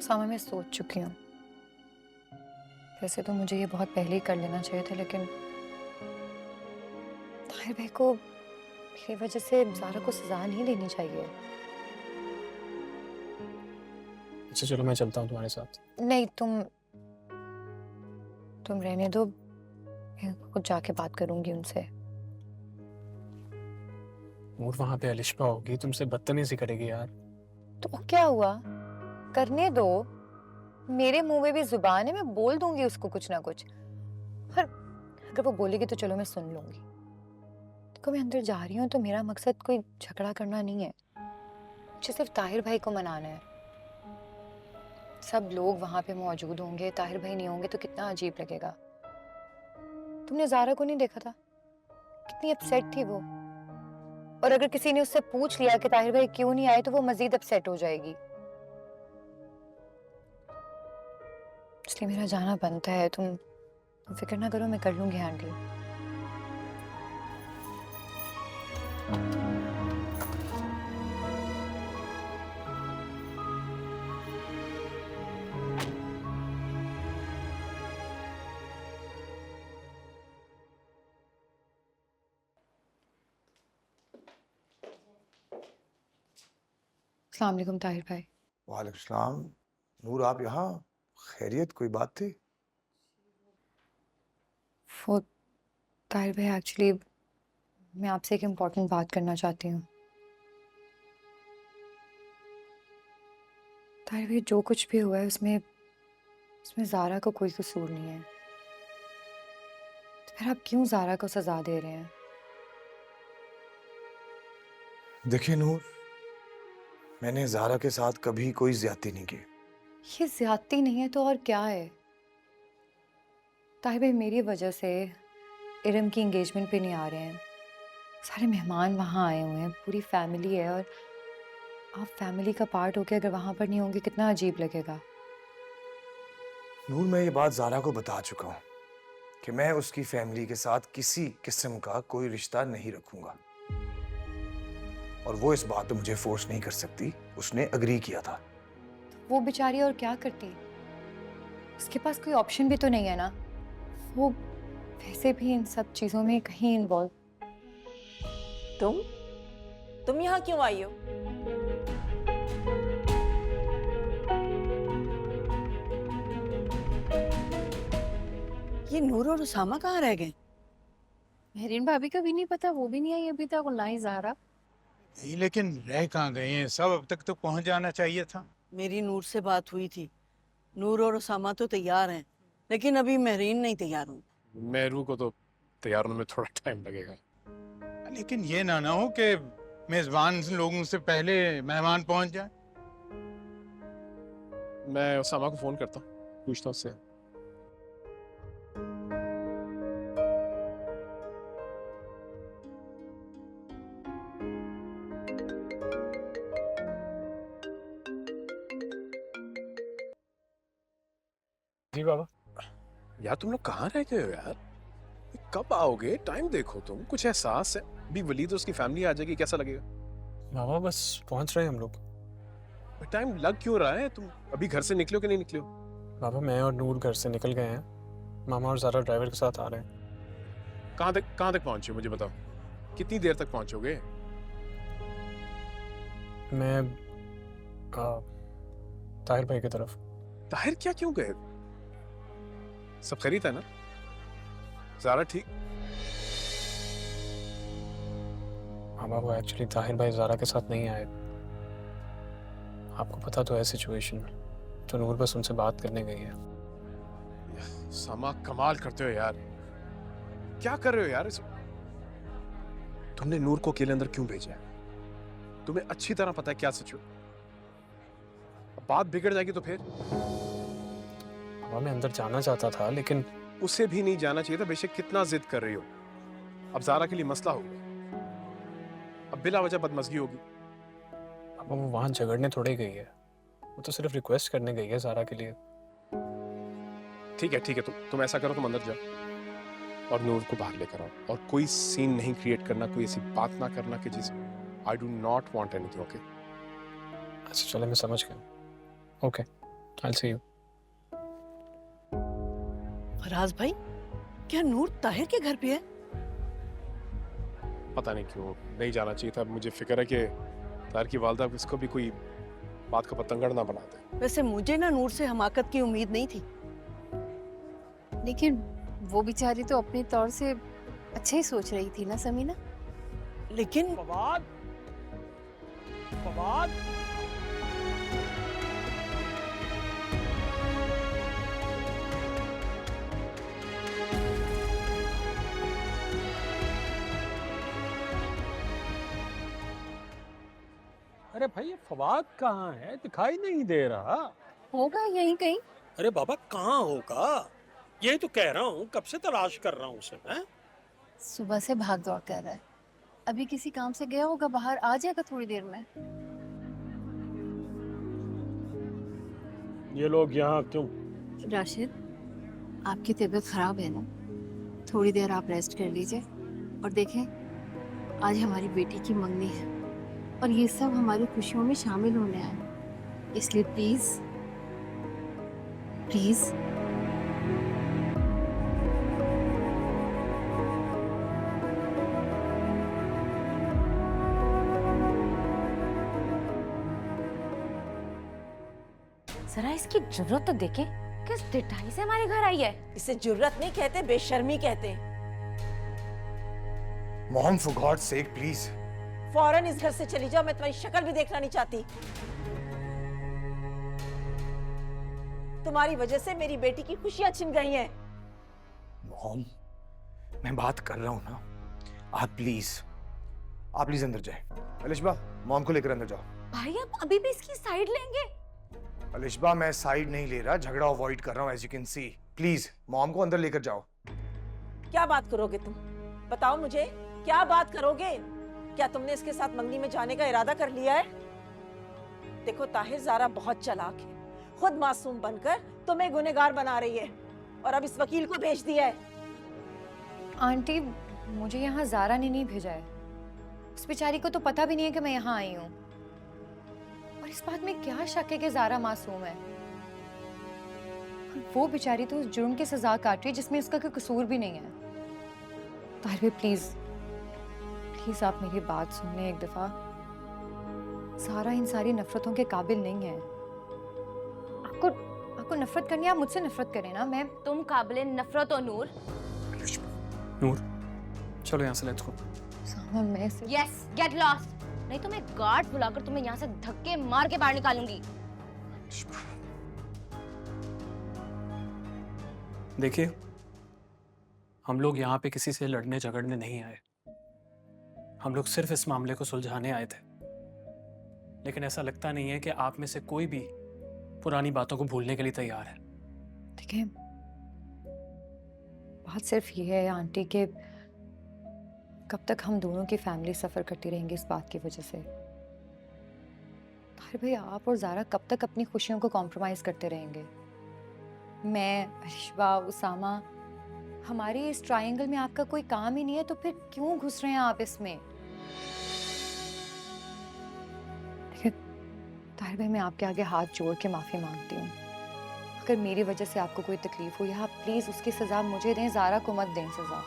सामा मैं सोच चुकी हूँ। वैसे तो मुझे ये बहुत पहले ही कर लेना चाहिए था, लेकिन ताहिर भाई को मेरी वजह से ज़ारा को सजा नहीं देनी चाहिए। अच्छा चलो मैं चलता हूँ तुम्हारे साथ। नहीं, तुम रहने दो, मैं खुद जाके बात करूंगी उनसे। और वहां पे अलिशा होगी, तुमसे बदतमीजी करेगी यार। तो क्या हुआ, करने दो। मेरे मुंह में भी जुबान है, मैं बोल दूंगी उसको कुछ ना कुछ। और अगर वो बोलेगी तो चलो मैं सुन लूंगी। देखो मैं अंदर जा रही हूँ तो मेरा मकसद कोई झगड़ा करना नहीं है, मुझे सिर्फ ताहिर भाई को मनाना है। सब लोग वहां पे मौजूद होंगे, ताहिर भाई नहीं होंगे तो कितना अजीब लगेगा। तुमने ज़ारा को नहीं देखा था, कितनी अपसेट थी वो। और अगर किसी ने उससे पूछ लिया कि ताहिर भाई क्यों नहीं आए तो वो मजीद अपसेट हो जाएगी। इसलिए मेरा जाना बनता है। तुम फिक्र ना करो, मैं कर लूंगी हैंडल। अस्सलाम वालेकुम ताहिर भाई। वालेकुम सलाम। नूर, आप यहाँ? खैरियत, कोई बात थी? वो ताहिर भाई, एक्चुअली मैं आपसे एक इम्पोर्टेंट बात करना चाहती हूँ। ताहिर भाई, जो कुछ भी हुआ है उसमें उसमें ज़ारा का कोई कसूर नहीं है। तो फिर आप क्यों ज़ारा को सजा दे रहे हैं? देखिए नूर, मैंने ज़ारा के साथ कभी कोई ज्यादती नहीं की। ये ज्यादती नहीं है तो और क्या है? ताहिर भाई, मेरी वजह से इरम की एंगेजमेंट पे नहीं आ रहे हैं। सारे मेहमान वहाँ आए हुए हैं, पूरी फैमिली है, और आप फैमिली का पार्ट होके अगर वहाँ पर नहीं होंगे कितना अजीब लगेगा। नूर, मैं ये बात ज़ारा को बता चुका हूँ कि मैं उसकी फैमिली के साथ किसी किस्म का कोई रिश्ता नहीं रखूंगा, और वो इस बात पे मुझे फोर्स नहीं कर सकती। उसने अग्री किया था। वो बेचारी और क्या करती, उसके पास कोई ऑप्शन भी तो नहीं है ना। वो वैसे भी इन सब चीज़ों में कहीं इन्वॉल्व। तुम तुम यहाँ क्यों आई हो? ये नूर और उसामा कहाँ रह गए? मेहरीन भाभी का भी नहीं पता, वो भी नहीं आई अभी तक, और ना ही ज़ारा। नहीं, लेकिन रह कहाँ गए हैं सब? अब तक तो पहुंच जाना चाहिए था। मेरी नूर से बात हुई थी। नूर और उसामा तो तैयार हैं, लेकिन अभी महरीन नहीं तैयार हूँ। मेहरू को तो तैयार होने में थोड़ा टाइम लगेगा। लेकिन ये ना हो कि मेजबान लोगों से पहले मेहमान पहुंच जाए। मैं उसामा को फोन करता हूँ, पूछता हूँ उससे। जी बाबा। यार तुम लोग कहाँ रह गए हो यार? कब आओगे? टाइम देखो, तुम कुछ एहसास है? अभी वलीद और उसकी फैमिली आ जाएगी, कैसा लगेगा? बाबा बस पहुंच रहे हैं हम लोग। टाइम लग क्यों रहा है? तुम अभी घर से निकले हो कि नहीं निकले हो? बाबा मैं और नूर घर से निकल गए हैं, मामा और ज़ारा ड्राइवर के साथ आ रहे हैं। कहाँ तक पहुंचे मुझे बताओ, कितनी देर तक पहुंचोगे? मैं ताहिर भाई की तरफ। ताहिर क्या क्यों गए? सब खैरियत है ना? ज़ारा ठीक? मामा वो एक्चुअली ताहिर भाई ज़ारा के साथ नहीं आए। आपको पता तो है सिचुएशन, तो नूर बस उनसे बात करने गई है। समा कमाल करते हो यार, क्या कर रहे हो यार? तुमने नूर को अकेले अंदर क्यों भेजा है? तुम्हें अच्छी तरह पता है क्या सिचुएशन। बात बिगड़ जाएगी तो फिर? अब मैं अंदर जाना चाहता था, लेकिन उसे भी नहीं जाना चाहिए था, बेशक कितना जिद कर रही हो। अब ज़ारा के लिए मसला हो गया, अब बिला वजह बदमज़गी होगी। अब वो वहां झगड़ने थोड़ी गई है, वो तो सिर्फ रिक्वेस्ट करने गई है ज़ारा के लिए। ठीक है तुम ऐसा करो, तुम अंदर जाओ और नूर को बाहर लेकर आओ, और कोई सीन नहीं क्रिएट करना, कोई ऐसी बात ना करना कि जिस I do not want anything. Okay? अच्छा चलो, मैं समझ गया। Okay I'll see you. Faraz भाई, क्या नूर ताहिर के घर पे है? पता नहीं क्यों नहीं जाना चाहिए था। मुझे फिक्र है कि तार की वालदा इसको भी कोई बात का पतंगड़ ना बना दे। वैसे मुझे ना नूर से हमाकत की उम्मीद नहीं थी। लेकिन वो बेचारी तो अपने तौर से अच्छा ही सोच रही थी ना समीना। लेकिन फवाद, फवाद, अरे भाई ये फवाद कहाँ है, दिखाई नहीं दे रहा। होगा यहीं कहीं। अरे बाबा कहाँ होगा, यही तो कह रहा हूँ, कब से तलाश कर रहा हूँ उसे। हैं? सुबह से भाग दौड़ कर रहा है। अभी किसी काम से गया होगा बाहर, आ जाएगा थोड़ी देर में। ये लोग यहाँ क्यों? राशिद, आपकी तबीयत खराब है ना, थोड़ी देर आप रेस्ट कर लीजिए। और देखें, आज हमारी बेटी की मंगनी है और ये सब हमारी खुशियों में शामिल होने आए, इसलिए प्लीज प्लीज। जरा इसकी जरूरत तो देखे, किस ढिठाई से हमारे घर आई है। इसे जुर्रत नहीं कहते, बेशर्मी कहते हैं। Mom for God's sake please. फौरन इस घर से चली जाओ, मैं तुम्हारी शक्ल भी देखना नहीं चाहती। तुम्हारी वजह से मेरी बेटी की खुशियां छिन गई हैं। मॉम, मैं बात कर रहा हूँ ना, आप प्लीज अंदर जाए। अलिशबा, मॉम को लेकर अंदर जाओ। भाई आप अभी भी इसकी साइड लेंगे? अलिशबा, मैं साइड नहीं ले रहा, झगड़ा अवॉइड कर रहा हूँ, as you can see. Please mom को अंदर लेकर जाओ। क्या बात करोगे तुम? बताओ मुझे, क्या बात करोगे? क्या तुमने इसके साथ मंगनी में जाने का इरादा कर लिया है? देखो ताहिर, ज़ारा बहुत चालाक है, खुद मासूम बनकर तुम्हें गुनहगार बना रही है और अब इस वकील को भेज दिया है। आंटी, मुझे यहाँ ज़ारा ने नहीं भेजा है। उस बेचारी को तो पता भी नहीं है कि मैं यहाँ आई हूँ। और इस बात में क्या शक है कि ज़ारा मासूम है? और वो बेचारी तो उस जुर्म की सजा काट रही है जिसमें उसका कोई कसूर भी नहीं है। ताहिर भाई प्लीज प्लीज आप मेरी बात सुन लें एक दफा। ज़ारा इन सारी नफरतों के काबिल नहीं है। आपको नफरत करनी है, आप मुझसे नफरत करें ना। मैं तुम काबिले नफरत हो नूर। नूर, चलो यहाँ से, लेट्स गो। सामा, मैं सिर्फ यस, गेट लॉस्ट। नहीं तो मैं गार्ड बुलाकर तुम्हें यहाँ से धक्के मार के बाहर निकालूंगी। देखिए, हम लोग यहाँ पे किसी से लड़ने झगड़ने नहीं आए। हम लोग सिर्फ इस मामले को सुलझाने आए थे। लेकिन ऐसा लगता नहीं है कि आप में से कोई भी पुरानी बातों को भूलने के लिए तैयार है। देखिए, बात सिर्फ ये है आंटी कि कब तक हम दोनों की फैमिली सफ़र करती रहेंगी इस बात की वजह से। ताहिर भाई, आप और ज़ारा कब तक अपनी खुशियों को कॉम्प्रोमाइज़ करते रहेंगे? मैं, अलिशबा, उसामा, हमारे इस ट्रायंगल में आपका कोई काम ही नहीं है, तो फिर क्यों घुस रहे हैं आप इसमें? देखिए ताहिर भाई, मैं आपके आगे हाथ जोड़ के माफ़ी मांगती हूँ। अगर मेरी वजह से आपको कोई तकलीफ हुई, आप प्लीज़ उसकी सज़ा मुझे दें, ज़ारा को मत दें सज़ा।